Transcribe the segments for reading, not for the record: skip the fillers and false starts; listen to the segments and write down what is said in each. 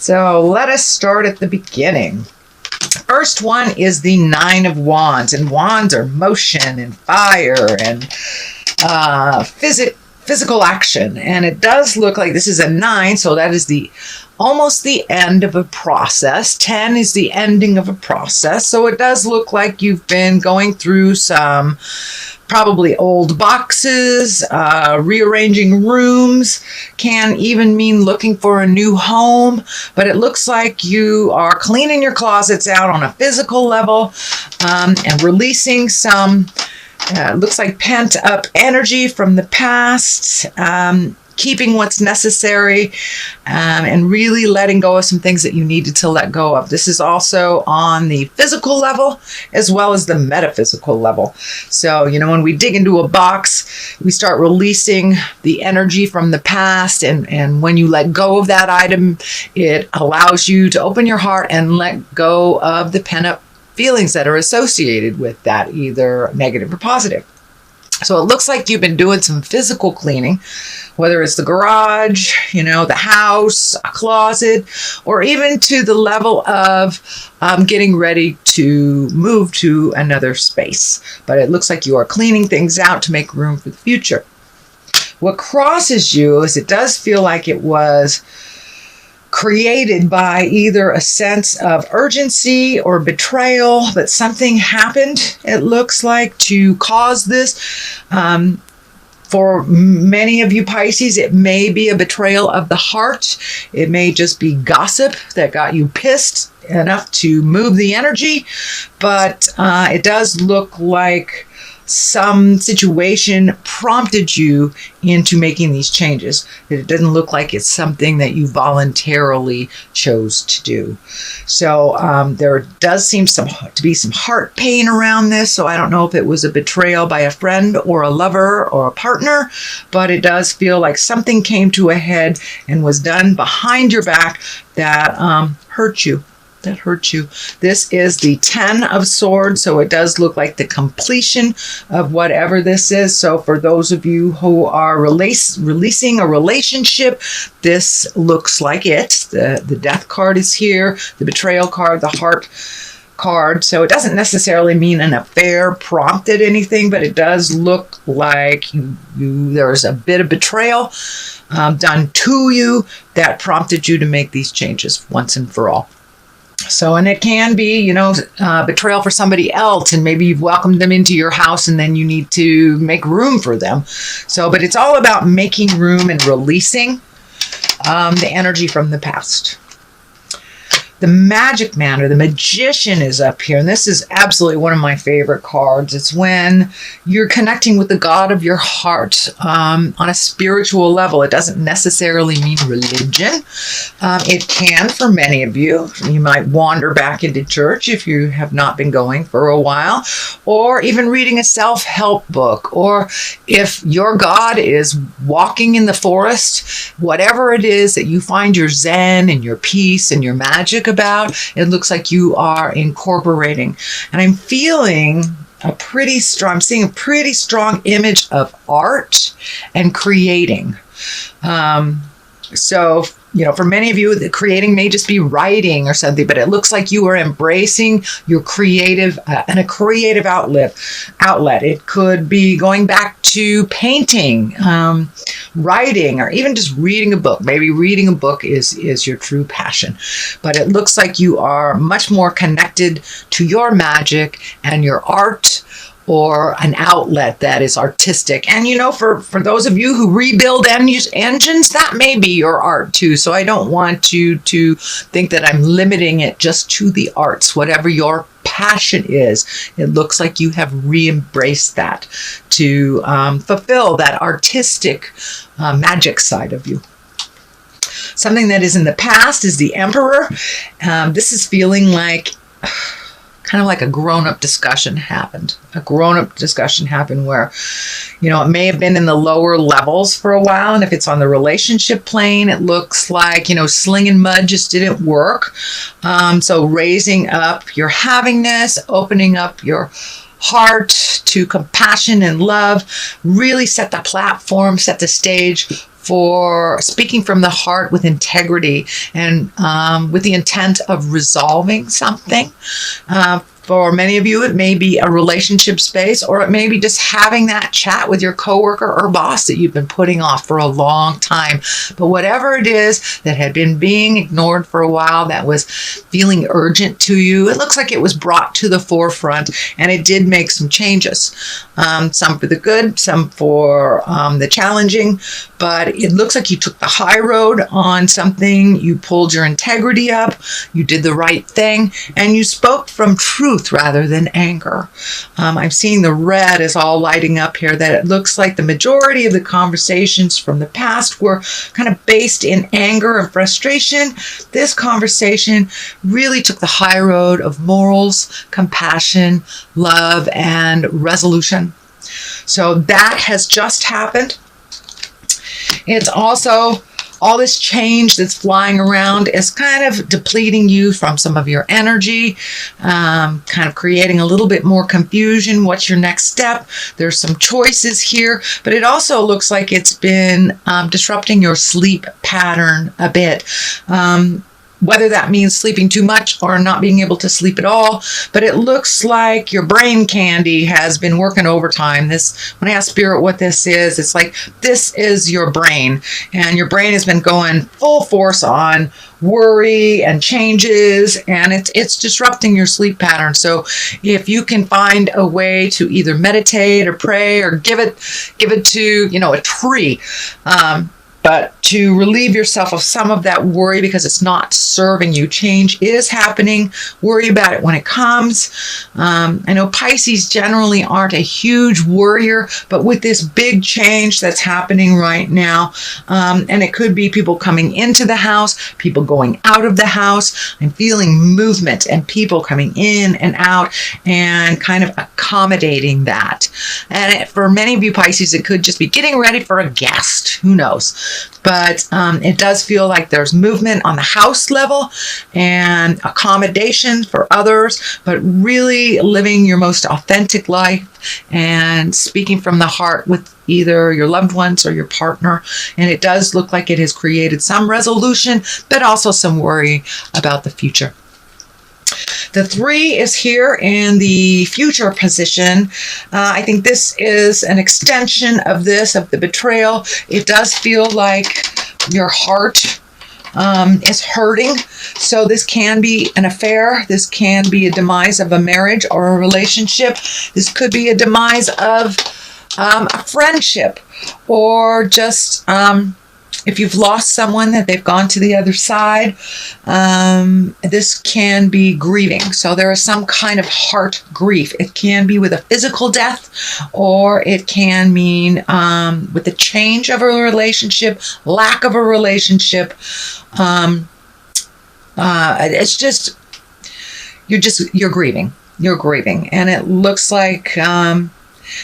So let us start at the beginning. First one is the Nine of Wands, and wands are motion and fire and physical action. And it does look like this is a 9, so that is almost the end of a process. 10 is the ending of a process. So it does look like you've been going through some probably old boxes, rearranging rooms, can even mean looking for a new home. But it looks like you are cleaning your closets out on a physical level and releasing some, looks like pent up energy from the past. Keeping what's necessary and really letting go of some things that you needed to let go of. This is also on the physical level as well as the metaphysical level. So, when we dig into a box, we start releasing the energy from the past. And when you let go of that item, it allows you to open your heart and let go of the pent-up feelings that are associated with that, either negative or positive. So it looks like you've been doing some physical cleaning, whether it's the garage, the house, a closet, or even to the level of getting ready to move to another space. But it looks like you are cleaning things out to make room for the future. What crosses you is it does feel like it was created by either a sense of urgency or betrayal, but something happened, it looks like, to cause this. For many of you Pisces, it may be a betrayal of the heart. It may just be gossip that got you pissed enough to move the energy, but it does look like some situation prompted you into making these changes. It doesn't look like it's something that you voluntarily chose to do. So there does seem to be some heart pain around this. So I don't know if it was a betrayal by a friend or a lover or a partner, but it does feel like something came to a head and was done behind your back that hurt you. This is the 10 of Swords, so it does look like the completion of whatever this is. So for those of you who are releasing a relationship, this looks like it. The Death card is here, the Betrayal card, the Heart card. So it doesn't necessarily mean an affair prompted anything, but it does look like there's a bit of betrayal done to you that prompted you to make these changes once and for all. So, and it can be, betrayal for somebody else, and maybe you've welcomed them into your house and then you need to make room for them. So, but it's all about making room and releasing the energy from the past. The Magic Man or the Magician is up here, and this is absolutely one of my favorite cards. It's when you're connecting with the God of your heart on a spiritual level. It doesn't necessarily mean religion. It can for many of you. You might wander back into church if you have not been going for a while, or even reading a self-help book, or if your God is walking in the forest, whatever it is that you find your zen and your peace and your magic about, it looks like you are incorporating. And I'm feeling I'm seeing a pretty strong image of art and creating. So, for many of you, the creating may just be writing or something, but it looks like you are embracing your creative and a creative outlet. It could be going back to painting, writing, or even just reading a book. Maybe reading a book is your true passion, but it looks like you are much more connected to your magic and your art, or an outlet that is artistic. And for those of you who rebuild engines, that may be your art too. So I don't want you to think that I'm limiting it just to the arts. Whatever your passion is, it looks like you have re-embraced that to fulfill that artistic magic side of you. Something that is in the past is the Emperor. This is feeling like kind of like a grown-up discussion happened. A grown-up discussion happened where, it may have been in the lower levels for a while. And if it's on the relationship plane, it looks like, slinging mud just didn't work. So raising up your havingness, opening up your heart to compassion and love, really set the platform, set the stage for speaking from the heart with integrity and with the intent of resolving something. For many of you, it may be a relationship space, or it may be just having that chat with your coworker or boss that you've been putting off for a long time. But whatever it is that had been being ignored for a while, that was feeling urgent to you, it looks like it was brought to the forefront, and it did make some changes. Some for the good, some for the challenging, but it looks like you took the high road on something. You pulled your integrity up, you did the right thing, and you spoke from truth rather than anger. I'm seeing the red is all lighting up here, that it looks like the majority of the conversations from the past were kind of based in anger and frustration. This conversation really took the high road of morals, compassion, love, and resolution. So that has just happened. It's also all this change that's flying around is kind of depleting you from some of your energy, kind of creating a little bit more confusion. What's your next step? There's some choices here, but it also looks like it's been disrupting your sleep pattern a bit. Whether that means sleeping too much or not being able to sleep at all, but it looks like your brain candy has been working overtime. When I ask Spirit what this is, it's like this is your brain, and your brain has been going full force on worry and changes, and it's disrupting your sleep pattern. So if you can find a way to either meditate or pray or give it to a tree, but to relieve yourself of some of that worry because it's not serving you. Change is happening. Worry about it when it comes. I know Pisces generally aren't a huge worrier, but with this big change that's happening right now, and it could be people coming into the house, people going out of the house, I'm feeling movement and people coming in and out and kind of accommodating that. And for many of you Pisces, it could just be getting ready for a guest. Who knows? But it does feel like there's movement on the house level and accommodation for others, but really living your most authentic life and speaking from the heart with either your loved ones or your partner. And it does look like it has created some resolution, but also some worry about the future. The 3 is here in the future position. I think this is an extension of the betrayal. It does feel like your heart is hurting. So this can be an affair. This can be a demise of a marriage or a relationship. This could be a demise of a friendship, or just if you've lost someone that they've gone to the other side. This can be grieving. So there is some kind of heart grief. It can be with a physical death, or it can mean with the change of a relationship, lack of a relationship. It's just you're grieving. You're grieving, and it looks like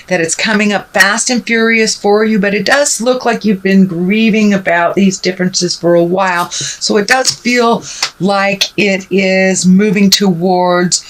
that it's coming up fast and furious for you, but it does look like you've been grieving about these differences for a while. So it does feel like it is moving towards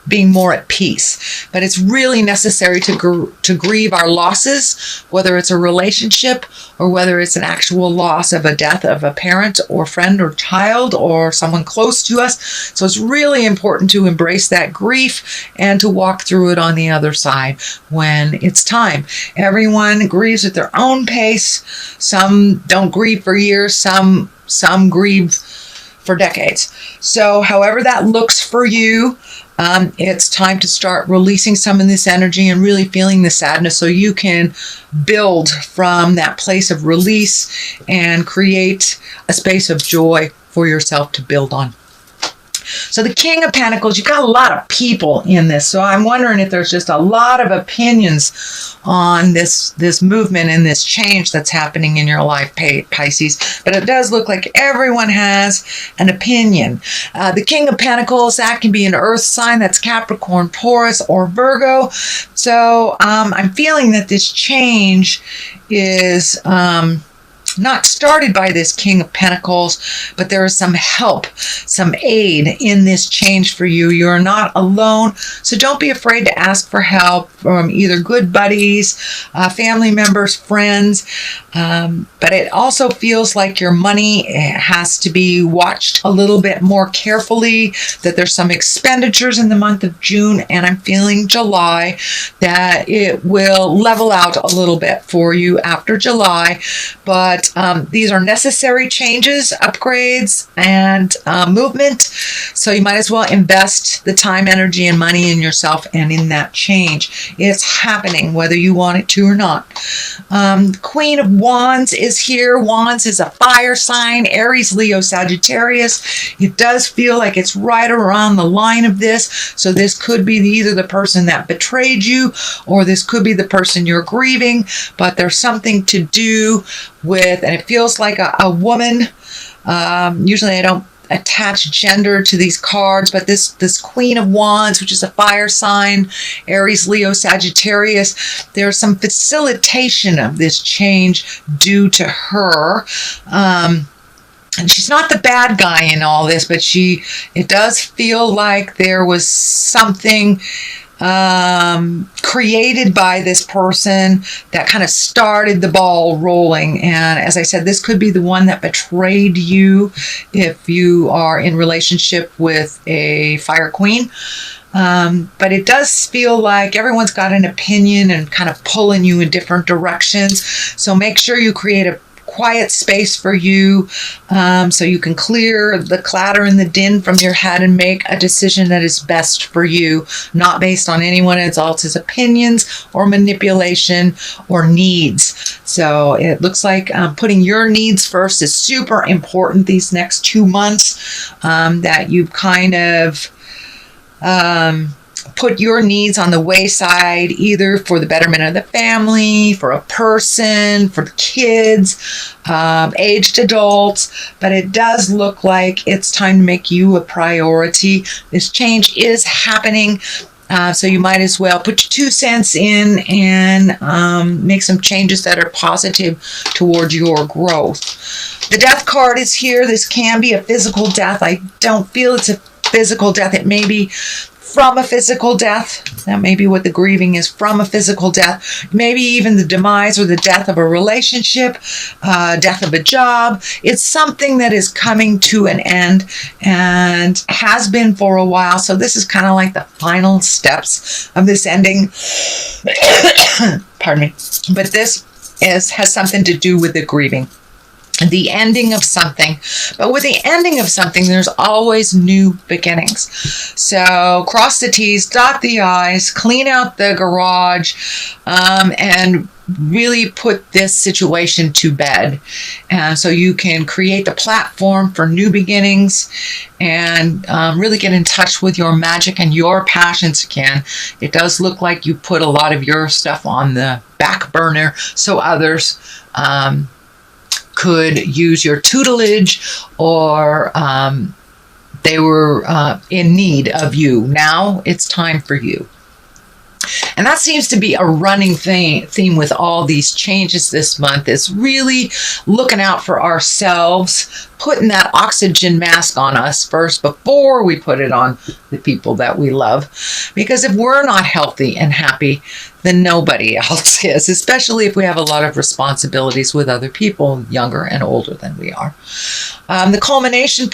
being more at peace. But it's really necessary to grieve our losses, whether it's a relationship or whether it's an actual loss of a death of a parent or friend or child or someone close to us. So it's really important to embrace that grief and to walk through it on the other side when it's time. Everyone grieves at their own pace. Some don't grieve for years. Some grieve for decades. So however that looks for you, it's time to start releasing some of this energy and really feeling the sadness so you can build from that place of release and create a space of joy for yourself to build on. So the King of Pentacles, you've got a lot of people in this. So I'm wondering if there's just a lot of opinions on this movement and this change that's happening in your life, Pisces. But it does look like everyone has an opinion. The King of Pentacles, that can be an earth sign. That's Capricorn, Taurus, or Virgo. So I'm feeling that this change is not started by this King of Pentacles, but there is some help, some aid in this change for you. You're not alone, so don't be afraid to ask for help from either good buddies, family members, friends. But it also feels like your money has to be watched a little bit more carefully, that there's some expenditures in the month of June, and I'm feeling July, that it will level out a little bit for you after July. But these are necessary changes, upgrades, and movement. So you might as well invest the time, energy, and money in yourself and in that change. It's happening whether you want it to or not. Queen of Wands is here. Wands is a fire sign, Aries, Leo, Sagittarius. It does feel like it's right around the line of this. So this could be either the person that betrayed you, or this could be the person you're grieving, but there's something to do with, and it feels like a woman. Usually I don't attach gender to these cards, but this Queen of Wands, which is a fire sign, Aries, Leo, Sagittarius, there's some facilitation of this change due to her. And she's not the bad guy in all this, but it does feel like there was something created by this person that kind of started the ball rolling. And as I said, this could be the one that betrayed you if you are in relationship with a fire queen. But it does feel like everyone's got an opinion and kind of pulling you in different directions. So make sure you create a quiet space for you, so you can clear the clatter and the din from your head and make a decision that is best for you, not based on anyone else's opinions or manipulation or needs. So it looks like putting your needs first is super important these next 2 months, that you kind of put your needs on the wayside, either for the betterment of the family, for a person, for the kids, aged adults. But it does look like it's time to make you a priority. This change is happening. So you might as well put your 2 cents in and make some changes that are positive towards your growth. The Death card is here. This can be a physical death. I don't feel it's a physical death. It may be from a physical death. That may be what the grieving is, from a physical death. Maybe even the demise or the death of a relationship, death of a job. It's something that is coming to an end and has been for a while. So this is kind of like the final steps of this ending. Pardon me. But this has something to do with the grieving. The ending of something. But with the ending of something, there's always new beginnings. So cross the T's, dot the I's, clean out the garage, and really put this situation to bed. So you can create the platform for new beginnings and really get in touch with your magic and your passions again. It does look like you put a lot of your stuff on the back burner so others could use your tutelage, or they were in need of you. Now it's time for you. And that seems to be a running theme with all these changes this month, is really looking out for ourselves, putting that oxygen mask on us first before we put it on the people that we love. Because if we're not healthy and happy, then nobody else is, especially if we have a lot of responsibilities with other people, younger and older than we are. The culmination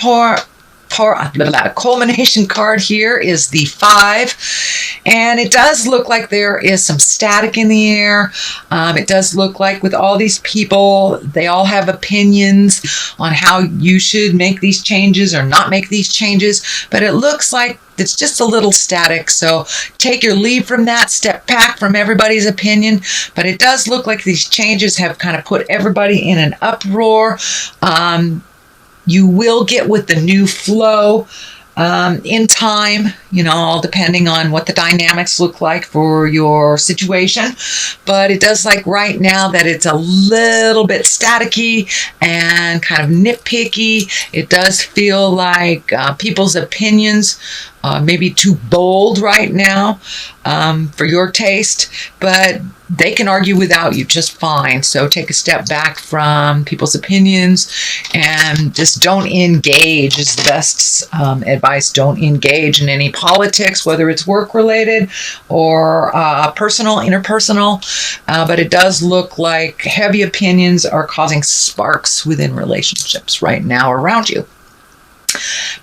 culmination card here is the 5, and it does look like there is some static in the air. It does look like with all these people, they all have opinions on how you should make these changes or not make these changes, but it looks like it's just a little static. So take your leave from that, step back from everybody's opinion. But it does look like these changes have kind of put everybody in an uproar. You will get with the new flow in time. all depending on what the dynamics look like for your situation. But it does like right now that it's a little bit staticky and kind of nitpicky. It does feel like people's opinions maybe too bold right now for your taste, but they can argue without you just fine. So take a step back from people's opinions and just don't engage is the best advice. Don't engage in any politics, whether it's work related or personal, interpersonal. But it does look like heavy opinions are causing sparks within relationships right now around you.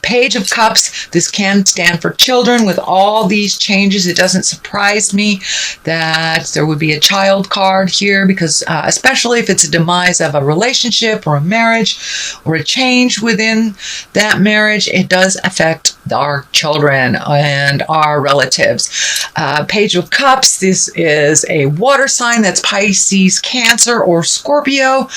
Page of Cups, this can stand for children. With all these changes, it doesn't surprise me that there would be a child card here because especially if it's a demise of a relationship or a marriage or a change within that marriage, it does affect our children and our relatives. Page of Cups, this is a water sign that's Pisces, Cancer, or Scorpio,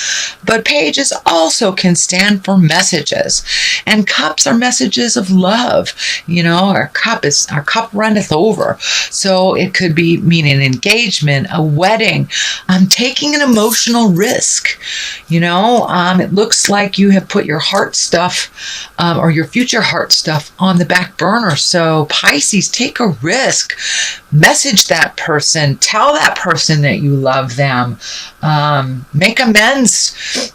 but pages also can stand for messages. And cups are messages of love. Our cup runneth over. So it could be meaning an engagement, a wedding, taking an emotional risk. It looks like you have put your heart stuff or your future heart stuff on the back burner. So Pisces, take a risk. Message that person. Tell that person that you love them. Make amends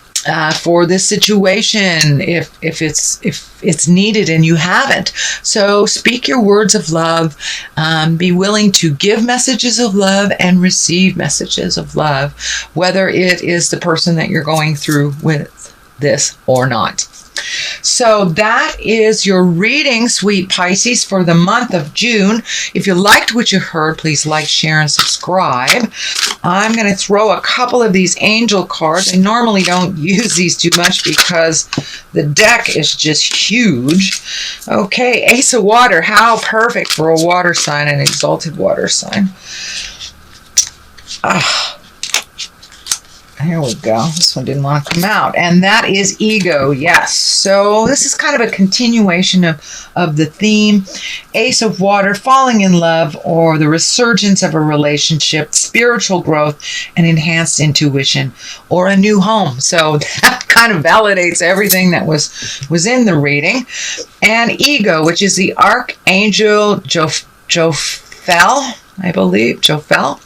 for this situation if it's needed and you haven't. So speak your words of love. Be willing to give messages of love and receive messages of love, whether it is the person that you're going through with this or not. So that is your reading, sweet Pisces, for the month of June. If you liked what you heard, please like, share, and subscribe. I'm going to throw a couple of these angel cards. I normally don't use these too much because the deck is just huge. Okay, Ace of Water. How perfect for a water sign, an exalted water sign. Here we go. This one didn't want to come out. And that is ego. Yes. So this is kind of a continuation of the theme. Ace of Water, falling in love or the resurgence of a relationship, spiritual growth, and enhanced intuition, or a new home. So that kind of validates everything that was in the reading. And ego, which is the Archangel Jophiel, I believe. Jophiel.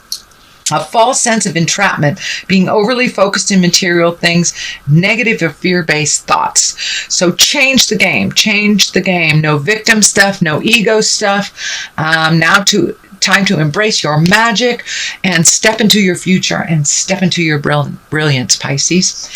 A false sense of entrapment, being overly focused in material things, negative or fear-based thoughts. So change the game. Change the game. No victim stuff, no ego stuff. Time to embrace your magic and step into your future and step into your brilliance, Pisces.